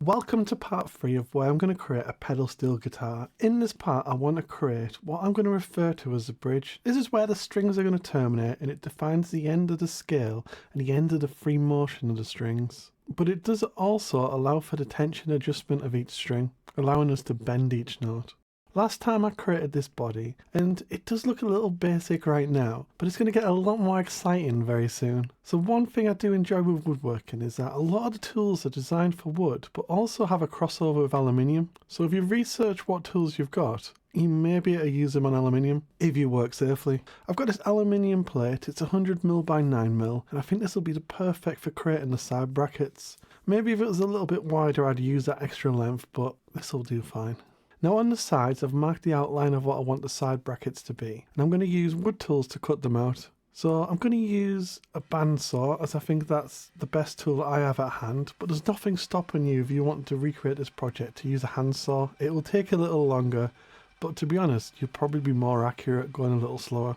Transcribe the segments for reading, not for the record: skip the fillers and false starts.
Welcome to part 3 of where I'm going to create a pedal steel guitar. In this part I want to create what I'm going to refer to as a bridge. This is where the strings are going to terminate and it defines the end of the scale and the end of the free motion of the strings. But it does also allow for the tension adjustment of each string, allowing us to bend each note. Last time I created this body, and it does look a little basic right now, but it's going to get a lot more exciting very soon. So one thing I do enjoy with woodworking is that a lot of the tools are designed for wood, but also have a crossover with aluminium. So if you research what tools you've got, you may be able to use them on aluminium if you work safely. I've got this aluminium plate, it's 100mm by 9mm, and I think this will be the perfect for creating the side brackets. Maybe if it was a little bit wider I'd use that extra length, but this will do fine. Now on the sides I've marked the outline of what I want the side brackets to be, and I'm going to use wood tools to cut them out. So I'm going to use a bandsaw as I think that's the best tool I have at hand, but there's nothing stopping you if you want to recreate this project to use a handsaw. It will take a little longer, but to be honest you'll probably be more accurate going a little slower.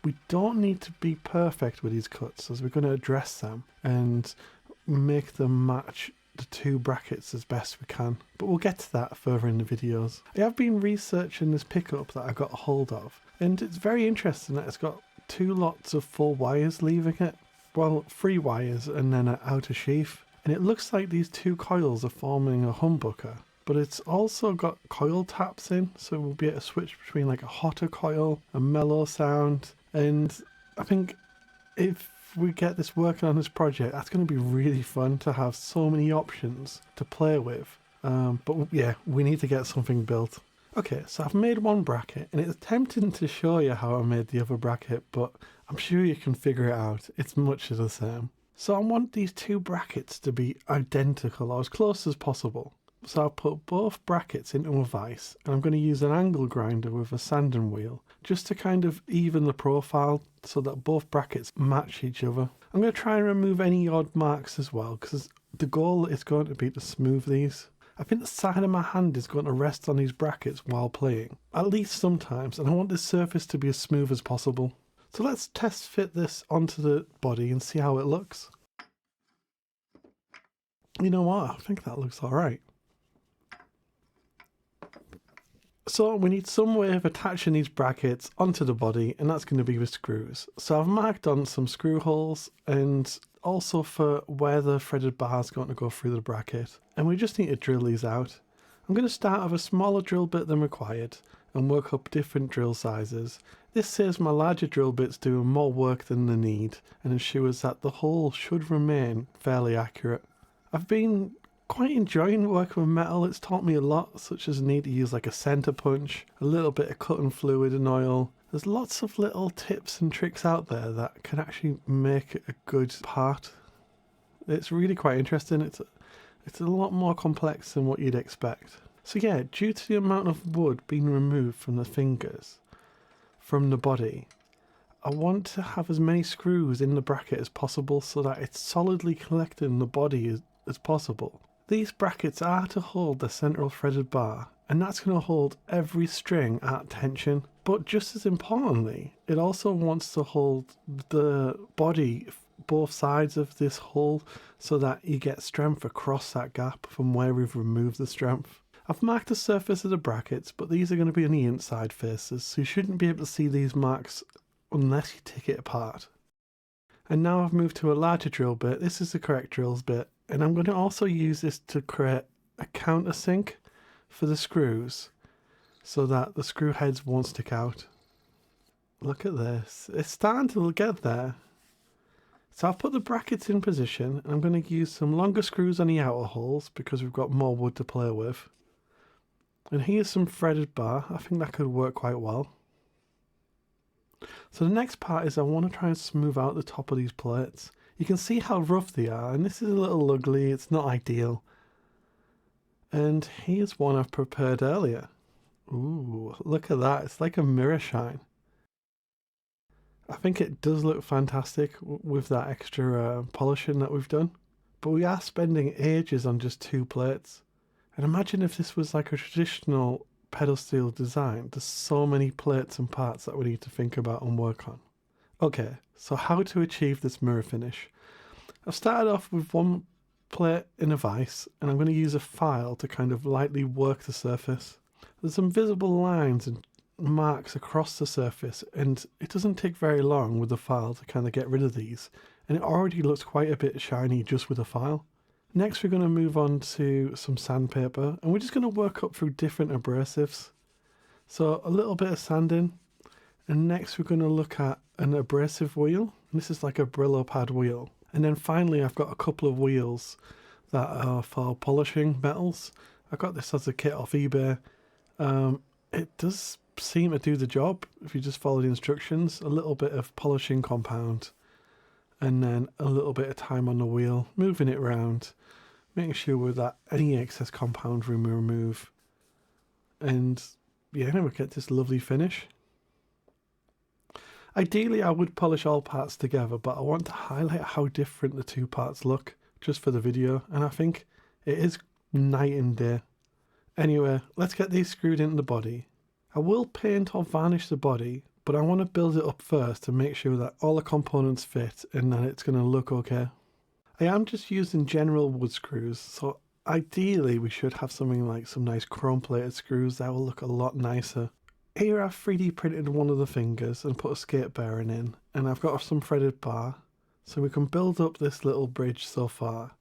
We don't need to be perfect with these cuts as we're going to address them and make them match the two brackets as best we can, but we'll get to that further in the videos. I have been researching this pickup that I got a hold of, and it's very interesting that it's got two lots of full wires leaving it, well 3 wires and then an outer sheath, and it looks like these two coils are forming a humbucker, but it's also got coil taps in, so we'll be able to switch between like a hotter coil, a mellow sound, and I think if we get this working on this project, that's going to be really fun to have so many options to play with. But yeah, we need to get something built. Okay, so I've made one bracket, and it's tempting to show you how I made the other bracket, but I'm sure you can figure it out. It's much the same. So I want these two brackets to be identical or as close as possible. So I'll put both brackets into a vise, and I'm going to use an angle grinder with a sanding wheel just to kind of even the profile so that both brackets match each other. I'm going to try and remove any odd marks as well, because the goal is going to be to smooth these. I think the side of my hand is going to rest on these brackets while playing, at least sometimes, and I want this surface to be as smooth as possible. So let's test fit this onto the body and see how it looks. You know what, I think that looks alright. So we need some way of attaching these brackets onto the body, and that's going to be with screws. So I've marked on some screw holes and also for where the threaded bar is going to go through the bracket, and we just need to drill these out. I'm going to start with a smaller drill bit than required and work up different drill sizes. This saves my larger drill bits doing more work than they need and ensures that the hole should remain fairly accurate. I've been quite enjoying working with metal. It's taught me a lot, such as the need to use like a center punch, a little bit of cutting fluid and oil. There's lots of little tips and tricks out there that can actually make a good part. It's really quite interesting. It's a lot more complex than what you'd expect. So yeah, due to the amount of wood being removed from the fingers, from the body, I want to have as many screws in the bracket as possible so that it's solidly collected in the body as possible. These brackets are to hold the central threaded bar, and that's going to hold every string at tension. But just as importantly, it also wants to hold the body, both sides of this hole, so that you get strength across that gap from where we've removed the strength. I've marked the surface of the brackets, but these are going to be on the inside faces, so you shouldn't be able to see these marks unless you take it apart. And now I've moved to a larger drill bit. This is the correct drills bit. And I'm going to also use this to create a countersink for the screws so that the screw heads won't stick out. Look at this. It's starting to get there. So I've put the brackets in position, and I'm going to use some longer screws on the outer holes because we've got more wood to play with. And here's some threaded bar. I think that could work quite well. So the next part is I want to try and smooth out the top of these plates. You can see how rough they are, and this is a little ugly, it's not ideal. And here's one I've prepared earlier. Ooh, look at that, it's like a mirror shine. I think it does look fantastic with that extra polishing that we've done. But we are spending ages on just 2 plates. And imagine if this was like a traditional pedal steel design. There's so many plates and parts that we need to think about and work on. Okay, so how to achieve this mirror finish. I've started off with one plate in a vise and I'm going to use a file to kind of lightly work the surface. There's some visible lines and marks across the surface, and it doesn't take very long with the file to kind of get rid of these, and it already looks quite a bit shiny just with a file. Next we're going to move on to some sandpaper, and we're just going to work up through different abrasives. So a little bit of sanding, and next we're going to look at an abrasive wheel. This is like a Brillo pad wheel. And then finally I've got a couple of wheels that are for polishing metals. I got this as a kit off eBay. It does seem to do the job if you just follow the instructions. A little bit of polishing compound and then a little bit of time on the wheel, moving it around, making sure that any excess compound we remove. And yeah, then we get this lovely finish. Ideally, I would polish all parts together, but I want to highlight how different the two parts look just for the video, and I think it is night and day. Anyway, let's get these screwed into the body. I will paint or varnish the body, but I want to build it up first to make sure that all the components fit and that it's going to look okay. I am just using general wood screws, so ideally we should have something like some nice chrome plated screws that will look a lot nicer. Here I've 3D printed one of the fingers and put a skate bearing in, and I've got some threaded bar, so we can build up this little bridge so far.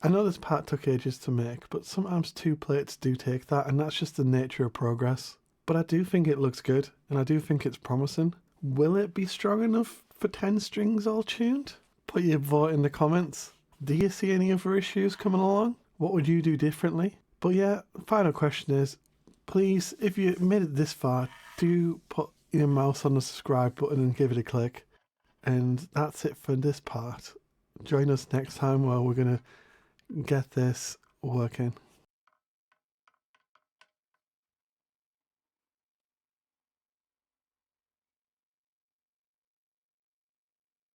I know this part took ages to make, but sometimes two plates do take that, and that's just the nature of progress. But I do think it looks good, and I do think it's promising. Will it be strong enough for 10 strings all tuned? Put your vote in the comments. Do you see any other issues coming along? What would you do differently? But yeah, final question is, please, if you made it this far, do put your mouse on the subscribe button and give it a click. And that's it for this part. Join us next time where we're going to get this working.